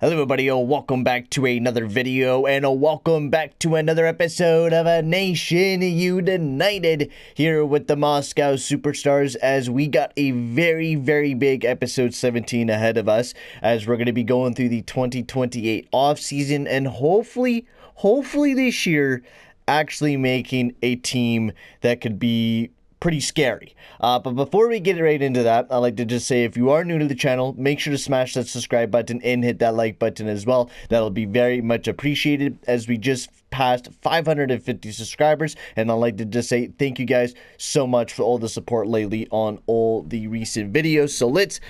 Hello everybody, welcome back to another video and welcome back to another episode of A Nation United here with the Moscow Superstars, as we got a very big episode 17 ahead of us, as we're going to be going through the 2028 offseason and hopefully this year actually making a team that could be pretty scary. But before we get right into that, I'd like to just say, if you are new to the channel, make sure to smash that subscribe button and hit that like button as well. That'll be very much appreciated, as we just passed 550 subscribers, and I'd like to just say thank you guys so much for all the support lately on all the recent videos. So let's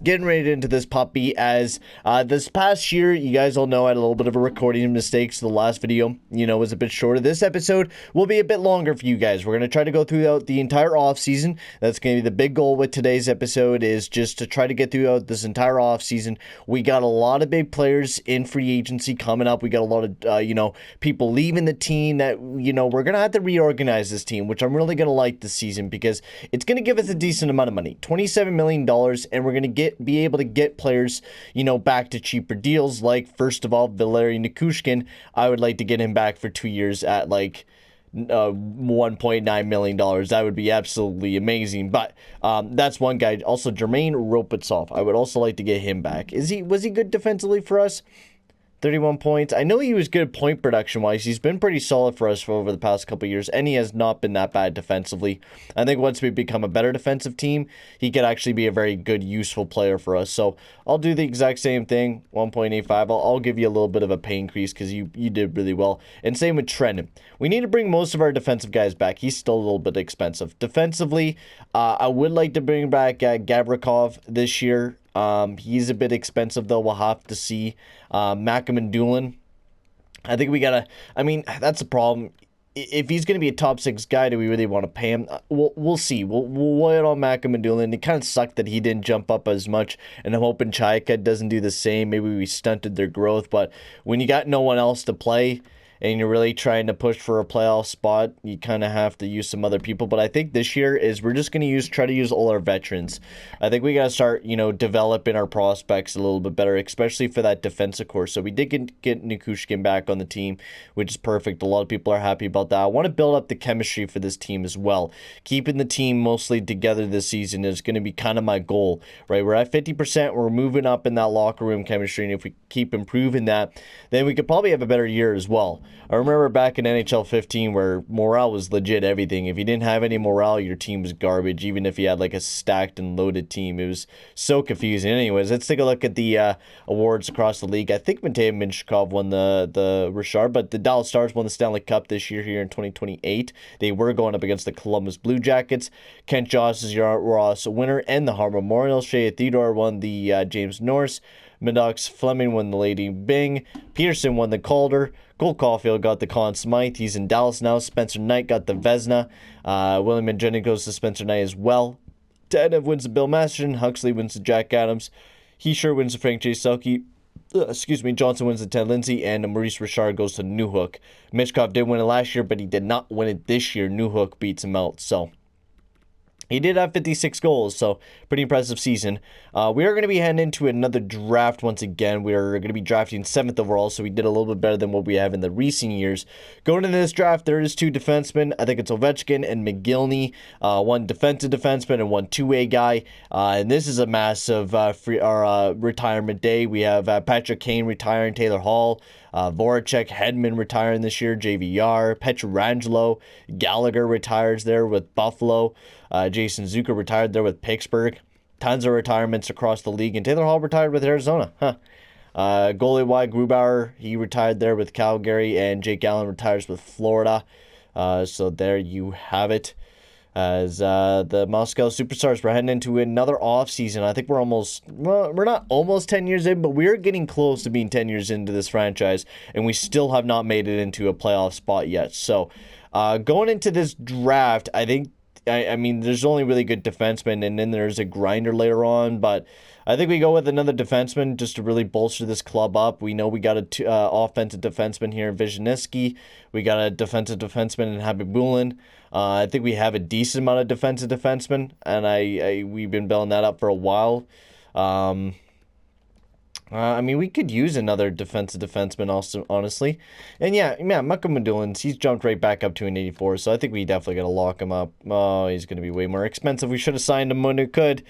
getting right into this puppy, as this past year, you guys all know I had a little bit of a recording mistake, so the last video, was a bit shorter. This episode will be a bit longer for you guys. We're going to try to go throughout the entire off season. That's going to be the big goal with today's episode, is just to try to get throughout this entire off season. We got a lot of big players in free agency coming up. We got a lot of people leaving the team that we're going to have to reorganize this team, which I'm really going to like this season, because it's going to give us a decent amount of money, $27 million, and we're going to be able to get players, back to cheaper deals. Like, first of all, Valeri Nichushkin, I would like to get him back for 2 years at like $1.9 million. That would be absolutely amazing. But that's one guy. Also, Jermaine Ropitsov, I would also like to get him back. Was he good defensively for us? 31 points. I know he was good point production wise. He's been pretty solid for us for over the past couple of years, and he has not been that bad defensively. I think once we become a better defensive team, he could actually be a very good, useful player for us. So I'll do the exact same thing, 1.85. I'll give you a little bit of a pay increase, because you did really well. And same with Trenton. We need to bring most of our defensive guys back. He's still a little bit expensive. Defensively, I would like to bring back Gavirikov this year. He's a bit expensive, though. We'll have to see. Mukhamadullin, I think we gotta, that's the problem. If he's going to be a top 6 guy, do we really want to pay him? We'll see. We'll wait on Mukhamadullin. It kind of sucked that he didn't jump up as much, and I'm hoping Chayka doesn't do the same. Maybe we stunted their growth, but when you got no one else to play, and you're really trying to push for a playoff spot, you kind of have to use some other people. But I think this year is we're just going to try to use all our veterans. I think we got to start, developing our prospects a little bit better, especially for that defensive core. So we did get Nichushkin back on the team, which is perfect. A lot of people are happy about that. I want to build up the chemistry for this team as well. Keeping the team mostly together this season is going to be kind of my goal, right? We're at 50%. We're moving up in that locker room chemistry, and if we keep improving that, then we could probably have a better year as well. I remember back in NHL 15 where morale was legit everything. If you didn't have any morale, your team was garbage, even if you had like a stacked and loaded team. It was so confusing. Anyways, let's take a look at the awards across the league. I think Matei Minchkov won the Richard, but the Dallas Stars won the Stanley Cup this year here in 2028. They were going up against the Columbus Blue Jackets. Kent Joss is your Ross winner, and the Hart Memorial. Shea Theodore won the James Norris. Maddox Fleming won the Lady Byng. Peterson won the Calder. Cole Caulfield got the Conn Smythe. He's in Dallas now. Spencer Knight got the Vezina. William Magenic goes to Spencer Knight as well. Tanev wins the Bill Masterton. Huxley wins the Jack Adams. He sure wins the Frank J. Selke. Johnson wins the Ted Lindsay, and Maurice Richard goes to Newhook. Michkov did win it last year, but he did not win it this year. Newhook beats him out, so he did have 56 goals, so pretty impressive season. We are going to be heading into another draft once again. We are going to be drafting 7th overall, so we did a little bit better than what we have in the recent years. Going into this draft, there is 2 defensemen. I think it's Ovechkin and McGillney, one defensive defenseman and one two-way guy. And this is a massive retirement day. We have Patrick Kane retiring, Taylor Hall, Voracek, Hedman retiring this year, JVR, Pietrangelo, Gallagher retires there with Buffalo. Jason Zucker retired there with Pittsburgh. Tons of retirements across the league. And Taylor Hall retired with Arizona. Goalie Y. Grubauer, he retired there with Calgary. And Jake Allen retires with Florida. So there you have it. As the Moscow Superstars, we're heading into another offseason. I think we're we're not almost 10 years in, but we're getting close to being 10 years into this franchise. And we still have not made it into a playoff spot yet. So going into this draft, I think, there's only really good defensemen, and then there's a grinder later on, but I think we go with another defenseman just to really bolster this club up. We know we got a offensive defenseman here in Vizhnevsky. We got a defensive defenseman in Habibulin. I think we have a decent amount of defensive defensemen, and we've been building that up for a while. I mean, we could use another defensive defenseman also, honestly. And yeah, Mukhamadullin, he's jumped right back up to an 84, so I think we definitely got to lock him up. Oh, he's going to be way more expensive. We should have signed him when we could,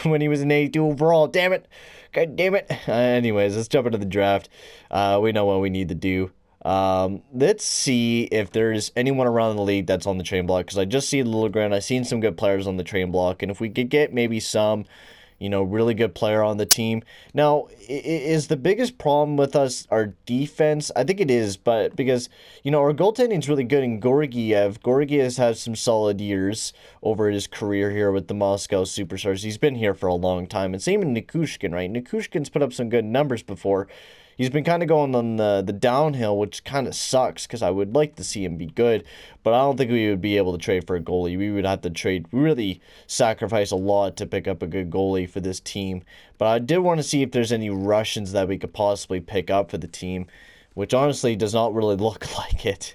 when he was an 82 overall. Damn it. God damn it. Anyways, let's jump into the draft. We know what we need to do. Let's see if there's anyone around the league that's on the train block, because I just see Liljegren. I've seen some good players on the train block, and if we could get maybe some really good player on the team. Now, is the biggest problem with us our defense? I think it is, but because, our goaltending's really good in Georgiev. Georgiev has had some solid years over his career here with the Moscow Superstars. He's been here for a long time. And same in Nikushkin, right? Nikushkin's put up some good numbers before. He's been kind of going on the downhill, which kind of sucks because I would like to see him be good, but I don't think we would be able to trade for a goalie. We would have to really sacrifice a lot to pick up a good goalie for this team. But I did want to see if there's any Russians that we could possibly pick up for the team, which honestly does not really look like it.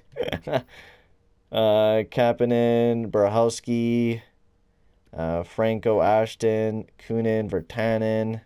Kapanen, Brahowski, Franco, Ashton, Kunin, Virtanen.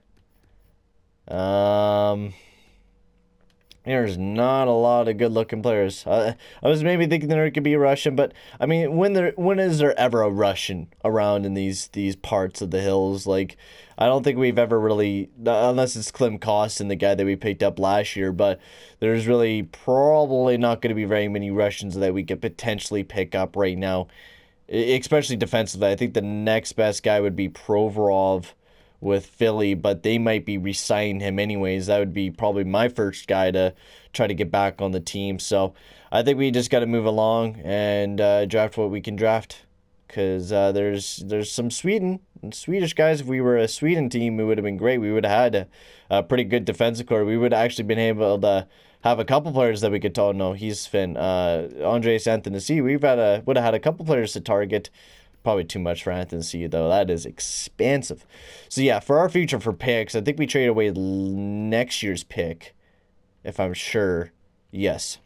There's not a lot of good-looking players. I was maybe thinking there could be a Russian, but I mean, when is there ever a Russian around in these parts of the hills? Like, I don't think we've ever really, unless it's Klim Kostin, the guy that we picked up last year. But there's really probably not going to be very many Russians that we could potentially pick up right now, especially defensively. I think the next best guy would be Provorov with Philly, but they might be re-signing him anyways. That would be probably my first guy to try to get back on the team. So I think we just got to move along and draft what we can draft, because there's some Swedish guys. If we were a Sweden team, it would have been great. We would have had a pretty good defensive core. We would have actually been able to have a couple players that we could tell. No, he's Finn. Andres NTC. Would have had a couple players to target. Probably too much for NTC, though. That is expensive. So yeah, for our future for picks, I think we trade away next year's pick, if I'm sure. Yes.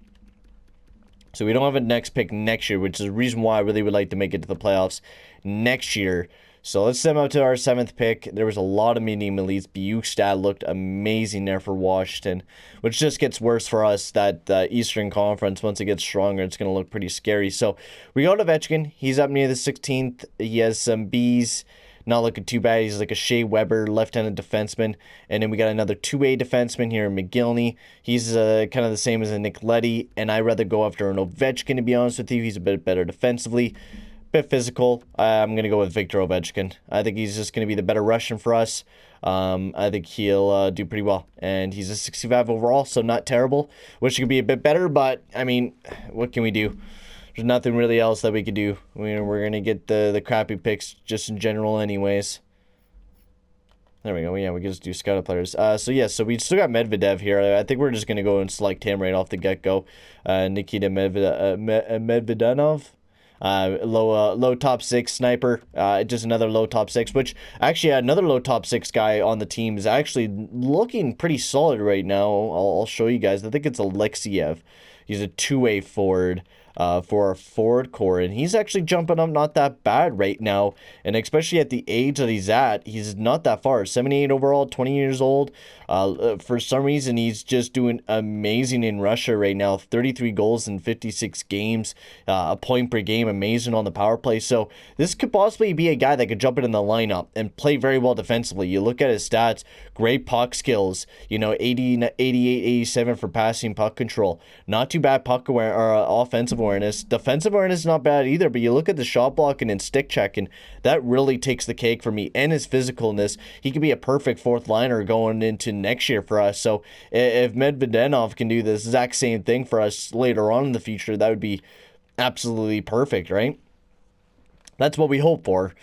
So we don't have a next pick next year, which is the reason why I really would like to make it to the playoffs next year. So let's send out to our 7th pick. There was a lot of medium elites. Bukestad looked amazing there for Washington, which just gets worse for us. That Eastern Conference, once it gets stronger, it's going to look pretty scary. So we go to Ovechkin. He's up near the 16th. He has some Bs. Not looking too bad. He's like a Shea Weber, left-handed defenseman. And then we got another 2A defenseman here, McGillney. He's kind of the same as a Nick Leddy, and I'd rather go after an Ovechkin, to be honest with you. He's a bit better defensively. Bit physical. I'm going to go with Victor Ovechkin. I think he's just going to be the better Russian for us. I think he'll do pretty well. And he's a 65 overall, so not terrible. Wish he could be a bit better, but, I mean, what can we do? There's nothing really else that we could do. We're going to get the crappy picks just in general anyways. There we go. Yeah, we can just do scouted players. So we still got Medvedev here. I think we're just going to go and select him right off the get-go. Nikita Medvedenov. Low top 6 sniper, just another low top 6, which actually another low top 6 guy on the team is actually looking pretty solid right now. I'll show you guys. I think it's Alexiev. He's a 2A forward for our forward core, and he's actually jumping up not that bad right now, and especially at the age that he's at, he's not that far. 78 overall, 20 years old. For some reason, he's just doing amazing in Russia right now. 33 goals in 56 games, a point per game, amazing on the power play. So this could possibly be a guy that could jump in the lineup and play very well defensively. You look at his stats, great puck skills, 80, 88, 87 for passing, puck control. Not too bad puck aware or offensive awareness. Defensive awareness is not bad either, but you look at the shot blocking and stick checking, that really takes the cake for me. And his physicalness, he could be a perfect fourth liner going into next year for us. So if Medvedenov can do the exact same thing for us later on in the future, that would be absolutely perfect, right? That's what we hope for.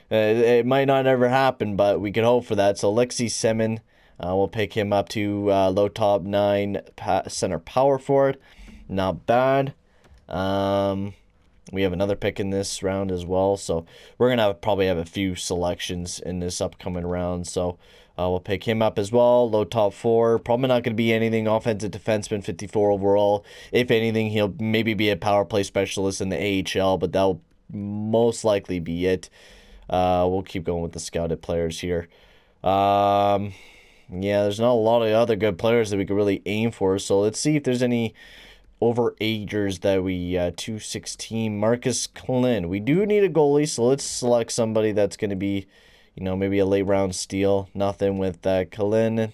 It might not ever happen, but we can hope for that. So Alexei Semin, we'll pick him up to low top 9 center power forward. Not bad. We have another pick in this round as well, so we're gonna probably have a few selections in this upcoming round. So we'll pick him up as well. Low top 4. Probably not gonna be anything offensive defenseman. 54 overall. If anything, he'll maybe be a power play specialist in the AHL, but that'll most likely be it. We'll keep going with the scouted players here. yeah, there's not a lot of other good players that we could really aim for. So let's see if there's any overagers that we 216. Marcus Klin. We do need a goalie, so let's select somebody that's going to be, maybe a late round steal. Nothing with Klin.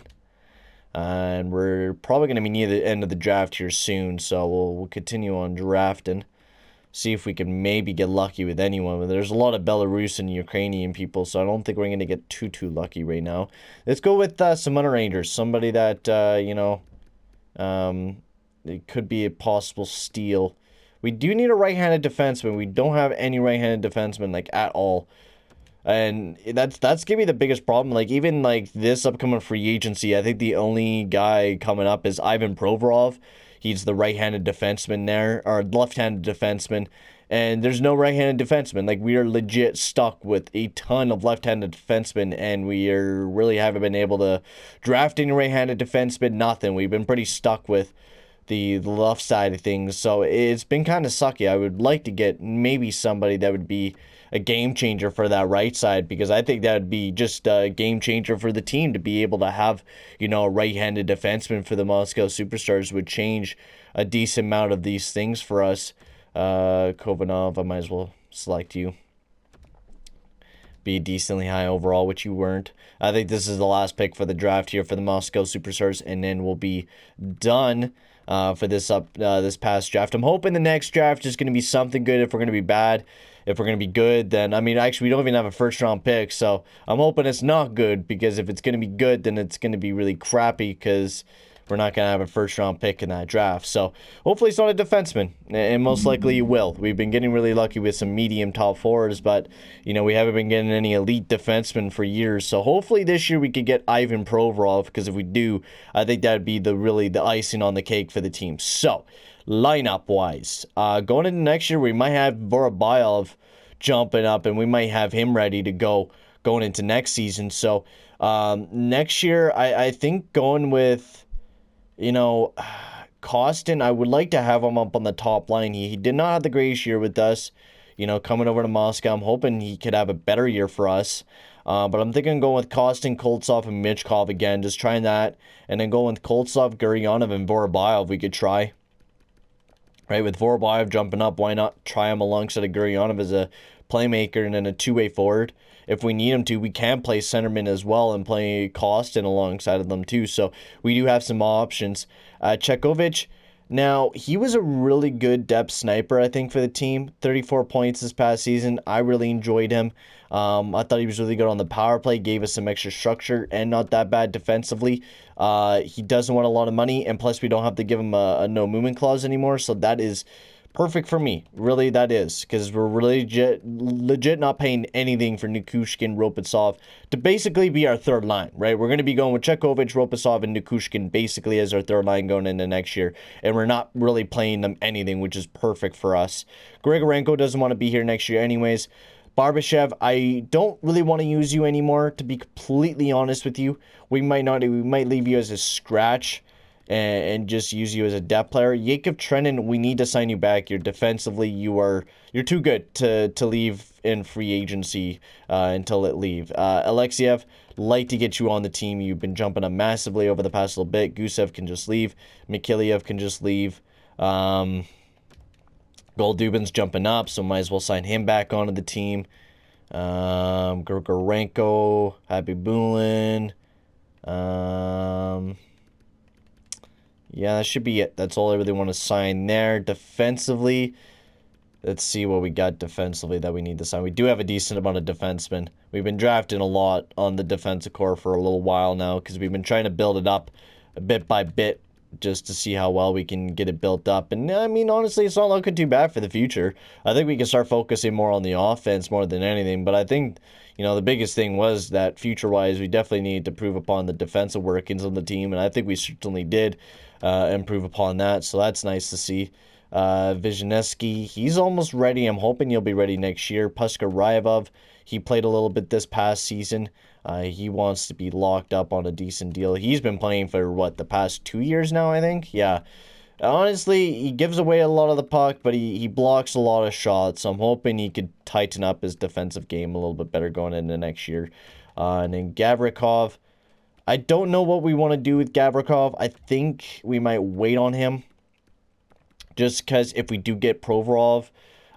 And we're probably going to be near the end of the draft here soon, so we'll continue on drafting. See if we can maybe get lucky with anyone. But there's a lot of Belarus and Ukrainian people, so I don't think we're going to get too lucky right now. Let's go with some underagers. Somebody that, it could be a possible steal. We do need a right-handed defenseman. We don't have any right-handed defensemen, like, at all. And that's going to be the biggest problem. Like, even, like, this upcoming free agency, I think the only guy coming up is Ivan Provorov. He's the right-handed defenseman there, or left-handed defenseman. And there's no right-handed defenseman. Like, we are legit stuck with a ton of left-handed defensemen, and we really haven't been able to draft any right-handed defensemen, nothing. We've been pretty stuck with the left side of things, so it's been kind of sucky. I would like to get maybe somebody that would be a game changer for that right side, because I think that would be just a game changer for the team to be able to have, a right-handed defenseman for the Moscow Superstars would change a decent amount of these things for us. Kovanov, I might as well select you. Be decently high overall, which you weren't. I think this is the last pick for the draft here for the Moscow Superstars, and then we'll be done for this past draft. I'm hoping the next draft is going to be something good. If we're going to be bad, if we're going to be good, then, actually, we don't even have a first-round pick, so I'm hoping it's not good, because if it's going to be good, then it's going to be really crappy, because we're not going to have a first-round pick in that draft. So hopefully it's not a defenseman, and most likely it will. We've been getting really lucky with some medium top forwards, but, we haven't been getting any elite defensemen for years. So hopefully this year we could get Ivan Provorov, because if we do, I think that would be the icing on the cake for the team. So, lineup-wise, going into next year, we might have Barbashev jumping up, and we might have him ready to go going into next season. So, next year, I think going with, Kostin, I would like to have him up on the top line. He did not have the greatest year with us, coming over to Moscow. I'm hoping he could have a better year for us. But I'm thinking going with Kostin, Koltsov, and Michkov again, just trying that. And then going with Koltsov, Gurianov, and Barbashev, we could try. Right, with Barbashev jumping up, why not try him alongside of Gurianov as a playmaker and then a two-way forward? If we need him to, we can play centerman as well and play Kostin alongside of them too. So we do have some options. Chekovich, now he was a really good depth sniper, I think, for the team. 34 points this past season. I really enjoyed him. I thought he was really good on the power play, gave us some extra structure, and not that bad defensively. He doesn't want a lot of money, and plus we don't have to give him a no movement clause anymore, so that is perfect for me. Really, that is, because we're really legit not paying anything for Nikushkin, Ropitsov to basically be our third line, right? We're going to be going with Chekovich, Ropitsov, and Nikushkin basically as our third line going into next year, and we're not really paying them anything, which is perfect for us. Grigorenko doesn't want to be here next year anyways. Barbashev, I don't really want to use you anymore, to be completely honest with you. We might leave you as a scratch and just use you as a depth player. Yakov Trenin, we need to sign you back. You're defensively, you're too good to leave in free agency until it leave. Alexiev, like to get you on the team. You've been jumping up massively over the past little bit. Gusev can just leave. Mikhailiev can just leave. Goldubin's jumping up, so might as well sign him back onto the team. Grigorenko, Happy Bulin. Yeah, that should be it. That's all I really want to sign there. Defensively, let's see what we got defensively that we need to sign. We do have a decent amount of defensemen. We've been drafting a lot on the defensive core for a little while now, because we've been trying to build it up bit by bit just to see how well we can get it built up. And honestly, it's not looking too bad for the future. I think we can start focusing more on the offense more than anything. But I think, the biggest thing was that future-wise, we definitely needed to improve upon the defensive workings of the team. And I think we certainly did improve upon that. So that's nice to see. Vizhnevsky, he's almost ready. I'm hoping he'll be ready next year. Pushka Ryevov, he played a little bit this past season. He wants to be locked up on a decent deal. He's been playing for, the past 2 years now, I think? Yeah. Honestly, he gives away a lot of the puck, but he blocks a lot of shots. So I'm hoping he could tighten up his defensive game a little bit better going into next year. And then Gavirikov, I don't know what we want to do with Gavirikov. I think we might wait on him. Just because if we do get Provorov,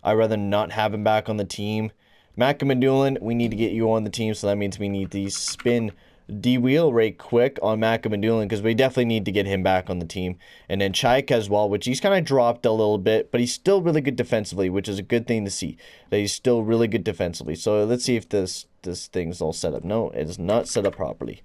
I'd rather not have him back on the team. Mukhamadullin, we need to get you on the team, so that means we need to spin D-wheel right quick on Mukhamadullin, because we definitely need to get him back on the team. And then Chaik as well, which he's kind of dropped a little bit, but he's still really good defensively, which is a good thing to see, that he's still really good defensively. So let's see if this thing's all set up. No, it is not set up properly.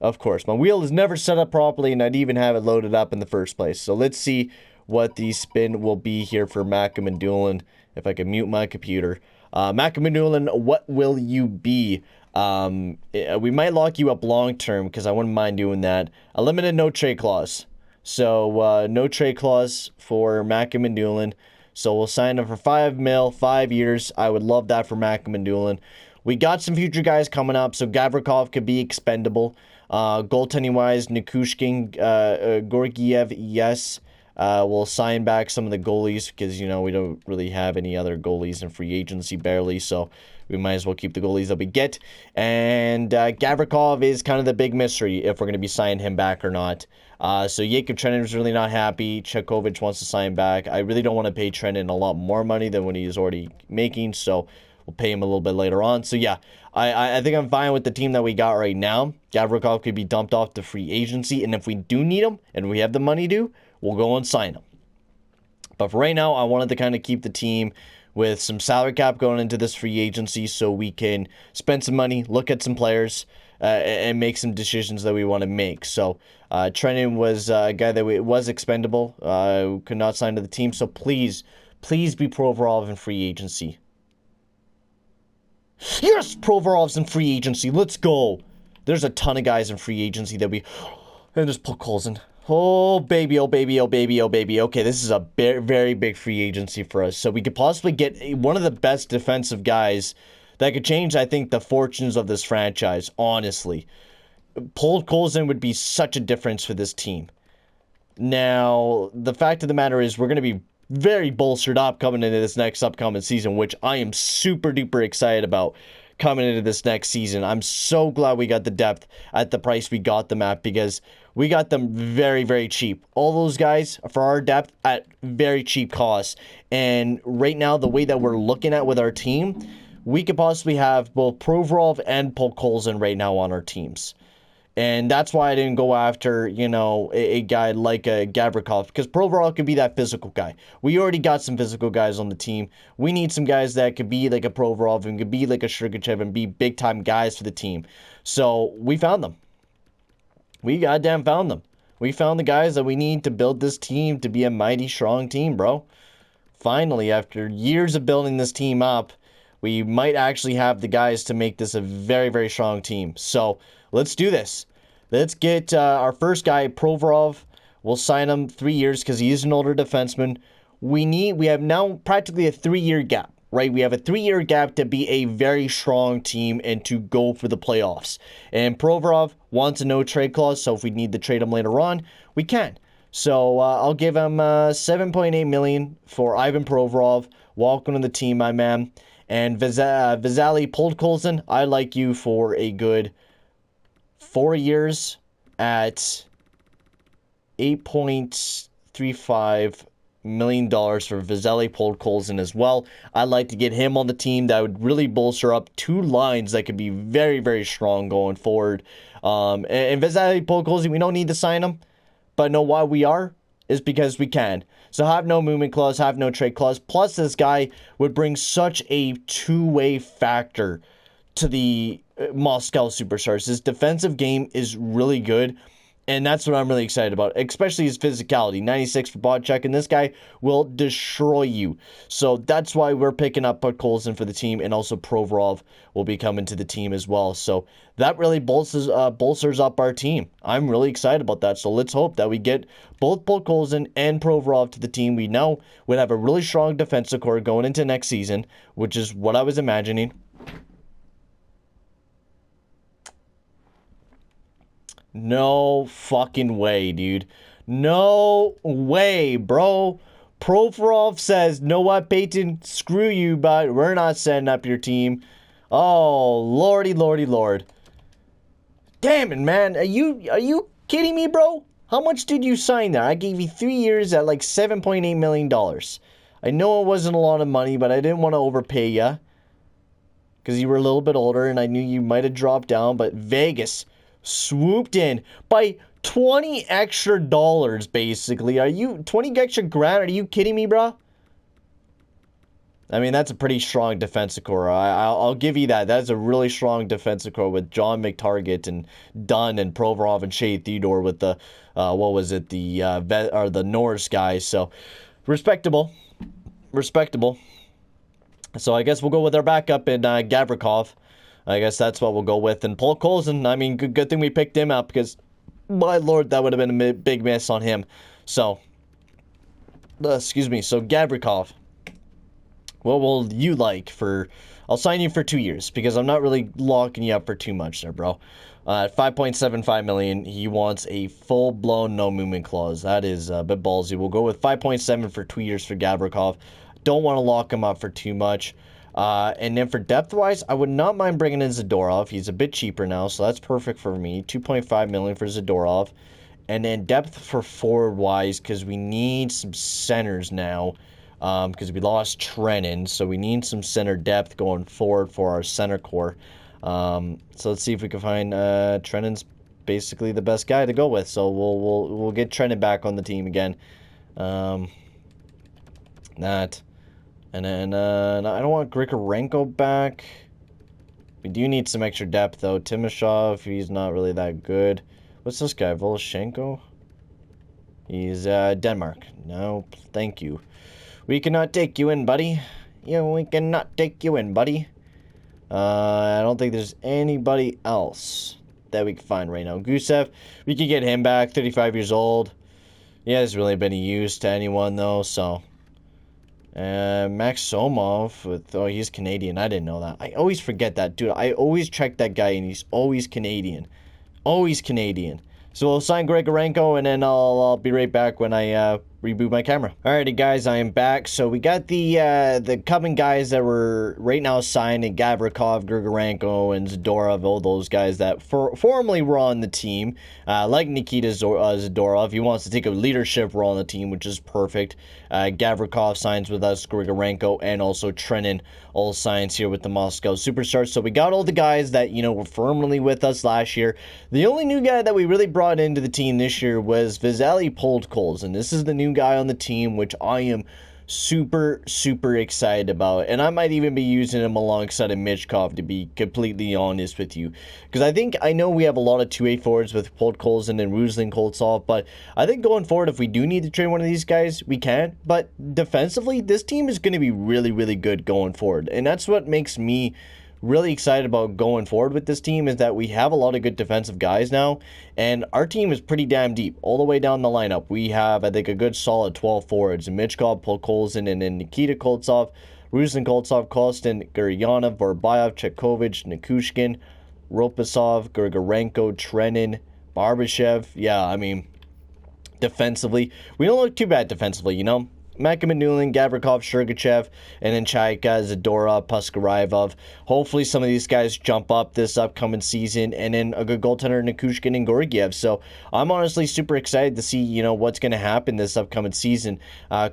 Of course, my wheel is never set up properly, and I'd even have it loaded up in the first place. So let's see what the spin will be here for Mukhamadullin. If I can mute my computer. Mukhamadullin, what will you be? We might lock you up long term, because I wouldn't mind doing that. A limited no trade clause. So no trade clause for Mukhamadullin. So we'll sign him for $5 million, 5 years. I would love that for Mukhamadullin. We got some future guys coming up, so Gavirikov could be expendable. Goaltending wise, Nikushkin, Georgiev, yes. We'll sign back some of the goalies, because, you know, we don't really have any other goalies in free agency, barely, so we might as well keep the goalies that we get. And Gavirikov is kind of the big mystery, if we're going to be signing him back or not. So Jakub Trenin's really not happy. Chekovic wants to sign back. I really don't want to pay Trenin a lot more money than what he's already making, so we'll pay him a little bit later on. So yeah, I think I'm fine with the team that we got right now. Gavirikov could be dumped off to free agency, and if we do need him, and we have the money to, we'll go and sign him. But for right now, I wanted to kind of keep the team with some salary cap going into this free agency, so we can spend some money, look at some players, and make some decisions that we want to make. So Trenin was a guy that was expendable, could not sign to the team. So please be Provorov in free agency. Yes, Provorov's in free agency. Let's go. There's a ton of guys in free agency that we... And there's Podkolzin. Oh, baby, oh, baby, oh, baby, oh, baby. Okay, this is a very big free agency for us. So we could possibly get one of the best defensive guys that could change, I think, the fortunes of this franchise, honestly. Podkolzin would be such a difference for this team. Now, the fact of the matter is we're going to be very bolstered up coming into this next upcoming season, which I am super duper excited about coming into this next season. I'm so glad we got the depth at the price we got them at, because we got them very cheap. All those guys for our depth at very cheap costs. And right now, the way that we're looking at with our team, we could possibly have both Provorov and Podkolzin right now on our teams. And that's why I didn't go after, you know, a guy like a Gavirikov, because Provorov could be that physical guy. We already got some physical guys on the team. We need some guys that could be like a Provorov and could be like a Sergachev and be big-time guys for the team. So we found them. We goddamn found them. We found the guys that we need to build this team to be a mighty strong team, bro. Finally, after years of building this team up, we might actually have the guys to make this a very strong team. So let's do this. Let's get our first guy, Provorov. We'll sign him 3 years because he is an older defenseman. We have now practically a 3-year gap, right? We have a 3-year gap to be a very strong team and to go for the playoffs. And Provorov wants a no-trade clause, so if we need to trade him later on, we can. So I'll give him $7.8 million for Ivan Provorov. Welcome to the team, my man. And Vasili Podkolzin, I like you for a good 4 years at $8.35 million for Vasili Podkolzin as well. I'd like to get him on the team. That would really bolster up two lines that could be very strong going forward. And Vasili Podkolzin, we don't need to sign him, but know why we are? Is because we can. So have no movement clause, have no trade clause. Plus, this guy would bring such a two-way factor to the Moscow Superstars. His defensive game is really good, and that's what I'm really excited about, especially his physicality. 96 for body check, and this guy will destroy you. So that's why we're picking up Podkolzin for the team, and also Provorov will be coming to the team as well. So that really bolsters up our team. I'm really excited about that. So let's hope that we get both Podkolzin and Provorov to the team. We know we'd have a really strong defensive core going into next season, which is what I was imagining. No fucking way, dude. No way, bro. Provorov says, know what, Peyton? Screw you, but we're not setting up your team. Oh, lordy. damn it, man. Are you kidding me, bro? How much did you sign there? I gave you 3 years at like $7.8 million. I know it wasn't a lot of money, but I didn't want to overpay you. Because you were a little bit older and I knew you might have dropped down. But Vegas swooped in by 20 extra dollars, basically. 20 extra grand? Are you kidding me, bro? I mean, that's a pretty strong defensive core. I'll give you that. That's a really strong defensive core with John McTarget and Dunn and Provorov and Shea Theodore with the, what was it, the Norris guys. So, respectable. So, I guess we'll go with our backup in Gavirikov. I guess that's what we'll go with. And Podkolzin, I mean, good thing we picked him up because, my lord, that would have been a big miss on him. So, excuse me. So, Gavirikov. What will you like for... I'll sign you for 2 years because I'm not really locking you up for too much there, bro. At $5.75 million, he wants a full-blown no-movement clause. That is a bit ballsy. We'll go with 5.7 for 2 years for Gavirikov. Don't want to lock him up for too much. And then for depth-wise, I would not mind bringing in Zadorov. He's a bit cheaper now, so that's perfect for me. $2.5 million for Zadorov. And then depth for forward-wise because we need some centers now. Because we lost Trennan, so we need some center depth going forward for our center core. So let's see if we can find Trennan's basically the best guy to go with. So we'll get Trennan back on the team again. And then I don't want Grigorenko back. We do need some extra depth though. Timashov, he's not really that good. What's this guy? Voloshenko? He's Denmark. No, thank you. We cannot take you in, buddy. Yeah, we cannot take you in, buddy. I don't think there's anybody else that we can find right now. Gusev, we could get him back, 35 years old. He hasn't really been used to anyone, though, so. Max Somov, he's Canadian. I didn't know that. I always forget that, dude. I always check that guy, and he's always Canadian. Always Canadian. So we'll sign Grigorenko, and then I'll be right back when I reboot my camera. Alrighty, guys, I am back. So we got the coming guys that were right now signed: Gavirikov, Grigorenko, and Zadorov. All those guys that formerly were on the team, like Nikita Zadorov. He wants to take a leadership role on the team, which is perfect. Gavirikov signs with us, Grigorenko, and also Trennan all signs here with the Moscow Superstars. So we got all the guys that, you know, were firmly with us last year. The only new guy that we really brought into the team this year was Vasili Podkolzin. This is the new guy on the team, which I am super excited about, and I might even be using him alongside of Michkov, to be completely honest with you, because I know we have a lot of 2A forwards with Podkolzin and Ruslan Koltsov, but I think going forward, if we do need to trade one of these guys, we can. But defensively, this team is going to be really good going forward, and that's what makes me really excited about going forward with this team, is that we have a lot of good defensive guys now, and our team is pretty damn deep all the way down the lineup. We have, I think, a good solid 12 forwards: Michkov, Podkolzin, and then Nikita Koltsov, Ruslan Koltsov, Kostin, Gurianov, Barbashev, Chekovich, Nikushkin, Ropasov, Grigorenko, Trennan, Barbashev. Yeah, I mean, defensively, we don't look too bad defensively, you know. Mukhamadullin, Gavirikov, Sergachev, and then Chaika, Zadorov, Puskaraevov. Hopefully some of these guys jump up this upcoming season, and then a good goaltender, Nikushkin and Georgiev. So I'm honestly super excited to see, you know, what's going to happen this upcoming season.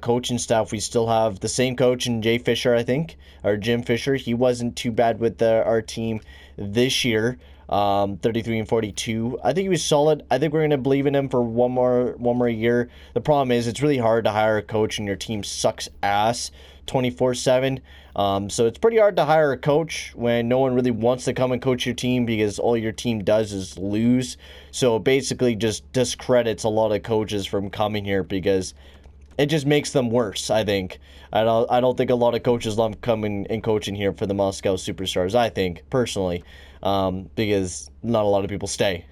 Coaching staff, we still have the same coach in Jay Fisher, I think, or Jim Fisher. He wasn't too bad with our team this year. 33 and 42. I think he was solid. I think we're going to believe in him for one more year. The problem is it's really hard to hire a coach and your team sucks ass 24/7. So it's pretty hard to hire a coach when no one really wants to come and coach your team, because all your team does is lose. So it basically just discredits a lot of coaches from coming here, because it just makes them worse, I think. I don't think a lot of coaches love coming and coaching here for the Moscow Superstars, I think, personally. Because not a lot of people stay.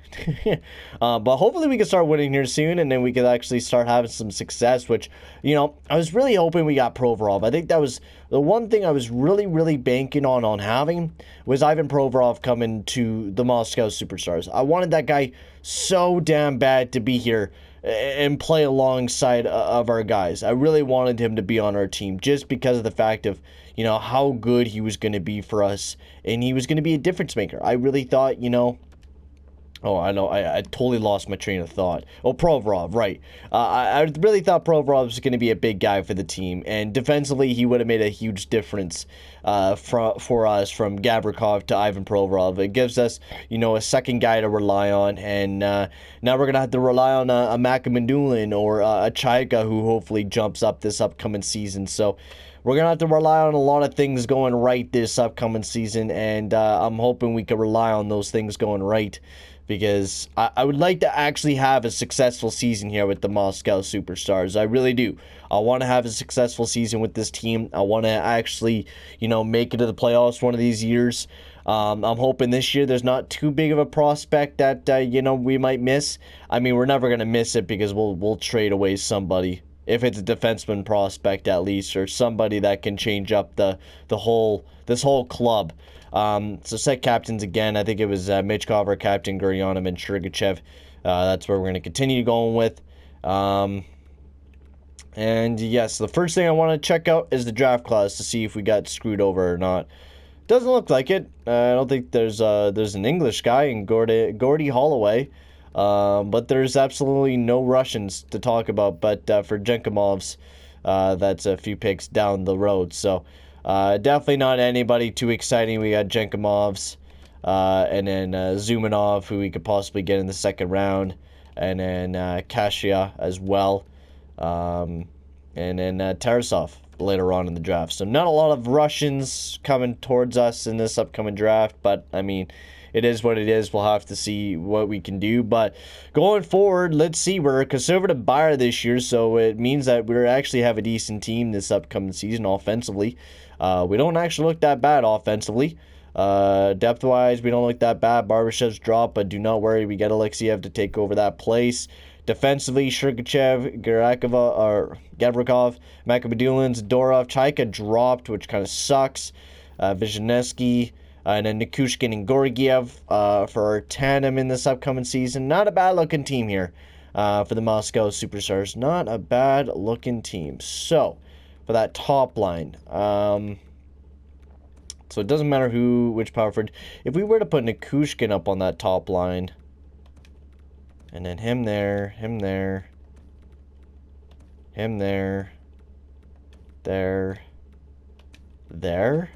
But hopefully we can start winning here soon, and then we could actually start having some success, which, you know, I was really hoping we got Provorov. I think that was the one thing I was really banking on having, was Ivan Provorov coming to the Moscow Superstars. I wanted that guy so damn bad to be here and play alongside of our guys. I really wanted him to be on our team, just because of the fact of, you know, how good he was going to be for us, and he was going to be a difference maker. I really thought, you know, Oh, I know. I totally lost my train of thought. Oh, Provorov, right. I really thought Provorov was going to be a big guy for the team. And defensively, he would have made a huge difference for us from Gavirikov to Ivan Provorov. It gives us, a second guy to rely on. And now we're going to have to rely on a Mukhamadullin or a Chaika, who hopefully jumps up this upcoming season. So we're going to have to rely on a lot of things going right this upcoming season. And I'm hoping we can rely on those things going right, because I would like to actually have a successful season here with the Moscow Superstars. I really do. I want to have a successful season with this team. I want to actually, make it to the playoffs one of these years. I'm hoping this year there's not too big of a prospect that, we might miss. I mean, we're never going to miss it because we'll trade away somebody. If it's a defenseman prospect at least, or somebody that can change up this whole club. So set captains again. I think it was Michkov, our captain, Gurianov, and Sergachev. That's where we're going to continue going with. And yes, the first thing I want to check out is the draft class to see if we got screwed over or not. Doesn't look like it. I don't think there's an English guy in Gordy Holloway. But there's absolutely no Russians to talk about. But for Jenkimovs, that's a few picks down the road. So definitely not anybody too exciting. We got Jenkimovs, and then Zumanov, who we could possibly get in the second round, and then Kashia as well, and then Tarasov later on in the draft. So not a lot of Russians coming towards us in this upcoming draft, but I mean, it is what it is. We'll have to see what we can do. But going forward, let's see. We're a conservative buyer this year, so it means that we actually have a decent team this upcoming season offensively. We don't actually look that bad offensively. Depth-wise, we don't look that bad. Barbashev's dropped, but do not worry. We get Alexeyev to take over that place. Defensively, Sergachev, Gavirikov, Mukhamadullin, Zadorov, Chaika dropped, which kind of sucks. Vizhnevsky, and then Nikushkin and Georgiev for our tandem in this upcoming season. Not a bad-looking team here for the Moscow Superstars. Not a bad-looking team. So, for that top line, so it doesn't matter which power forward. If we were to put Nikushkin up on that top line, and then him there, there.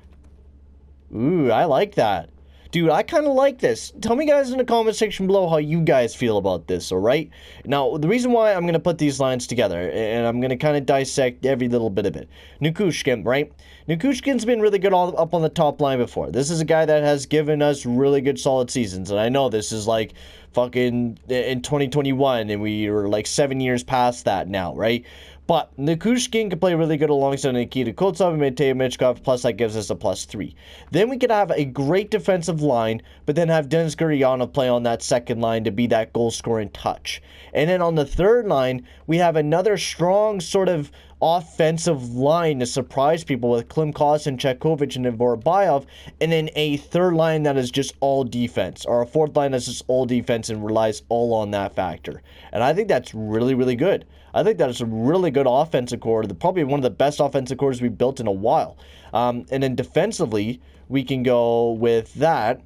Ooh, I like that. Dude, I kind of like this. Tell me guys in the comment section below how you guys feel about this, alright? Now, the reason why I'm going to put these lines together, and I'm going to kind of dissect every little bit of it. Nikushkin, right? Nikushkin's been really good up on the top line before. This is a guy that has given us really good solid seasons, and I know this is like fucking in 2021, and we were like 7 years past that now, right? But Nikushkin can play really good alongside Nikita Koltsov and Matei Michkov, plus that gives us a +3. Then we could have a great defensive line, but then have Denis Gurianov play on that second line to be that goal-scoring touch. And then on the third line, we have another strong sort of offensive line to surprise people with Klimkos and Chekovich and Vorobyev, and then a third line that is just all defense, or a fourth line that's just all defense and relies all on that factor. And I think that's really, really good. I think that is a really good offensive core, probably one of the best offensive cores we've built in a while. And then defensively, we can go with that.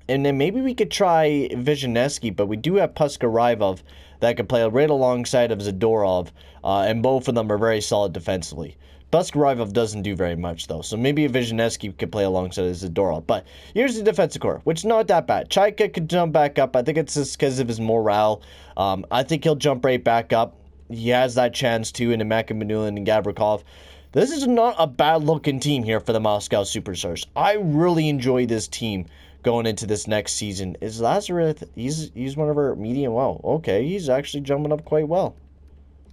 And then maybe we could try Vizhnevsky, but we do have Puskarivov that could play right alongside of Zadorov, and both of them are very solid defensively. Puskarivov doesn't do very much, though, so maybe Vizhnevsky could play alongside of Zadorov. But here's the defensive core, which is not that bad. Chaika could jump back up. I think it's just because of his morale. I think he'll jump right back up. He has that chance, too, in the Mukhamadullin and Gavirikov. This is not a bad-looking team here for the Moscow Superstars. I really enjoy this team going into this next season. Is Lazarus, he's one of our medium. Wow, okay, he's actually jumping up quite well.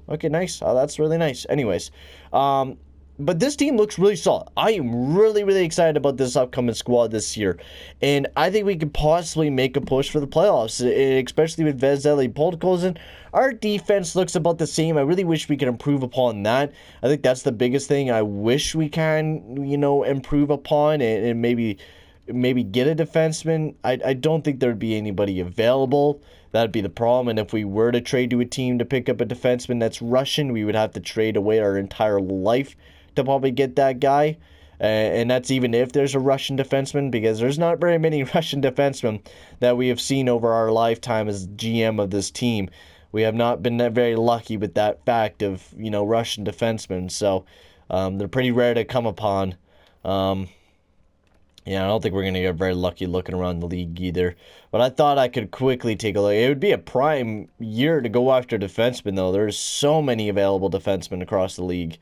Okay, nice. Oh, that's really nice. Anyways, but this team looks really solid. I am really, really excited about this upcoming squad this year. And I think we could possibly make a push for the playoffs, especially with Vasili Podkolzin. Our defense looks about the same. I really wish we could improve upon that. I think that's the biggest thing I wish we can, improve upon, and maybe get a defenseman. I don't think there'd be anybody available. That'd be the problem. And if we were to trade to a team to pick up a defenseman that's Russian, we would have to trade away our entire life to probably get that guy. And that's even if there's a Russian defenseman, because there's not very many Russian defensemen that we have seen over our lifetime as GM of this team. We have not been very lucky with that fact of, Russian defensemen. So they're pretty rare to come upon. Yeah, I don't think we're going to get very lucky looking around the league either. But I thought I could quickly take a look. It would be a prime year to go after defensemen, though. There's so many available defensemen across the league.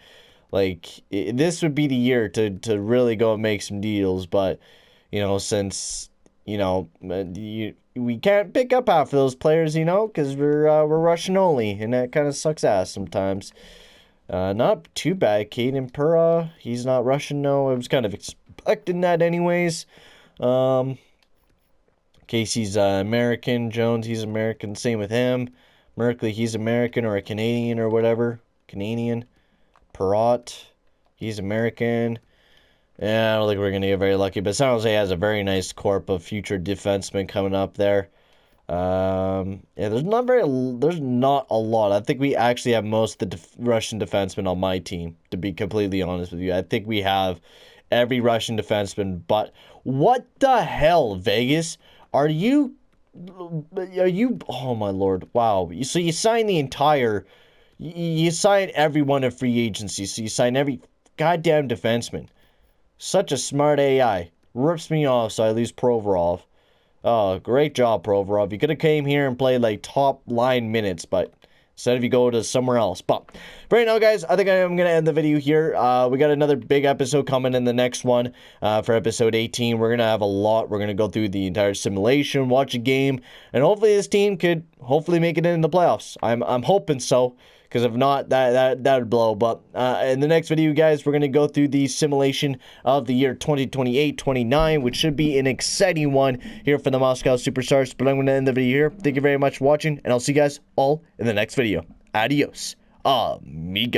This would be the year to really go and make some deals. But, since, we can't pick up half of those players, because we're Russian only. And that kind of sucks ass sometimes. Not too bad. Caden Pura, he's not Russian, no. I was kind of expecting that anyways. Casey's American. Jones, he's American. Same with him. Merkley, he's American or a Canadian or whatever. Canadian. Perrott, he's American. Yeah, I don't think we're going to get very lucky. But San Jose has a very nice corp of future defensemen coming up there. Yeah, there's not a lot. I think we actually have most of the Russian defensemen on my team, to be completely honest with you. I think we have every Russian defenseman, but what the hell, Vegas? Are you, oh my lord, wow. So you signed you sign everyone in free agency, so you sign every goddamn defenseman. Such a smart AI. Rips me off, so I lose Provorov. Oh, great job, Provorov. You could have came here and played top line minutes, but instead of you go to somewhere else. But right now, guys, I think I am going to end the video here. We got another big episode coming in the next one for episode 18. We're going to have a lot. We're going to go through the entire simulation, watch a game, and hopefully this team could make it in the playoffs. I'm hoping so. Because if not, that would blow. But in the next video, guys, we're going to go through the simulation of the year 2028-29, which should be an exciting one here for the Moscow Superstars. But I'm going to end the video here. Thank you very much for watching, and I'll see you guys all in the next video. Adios, amigo.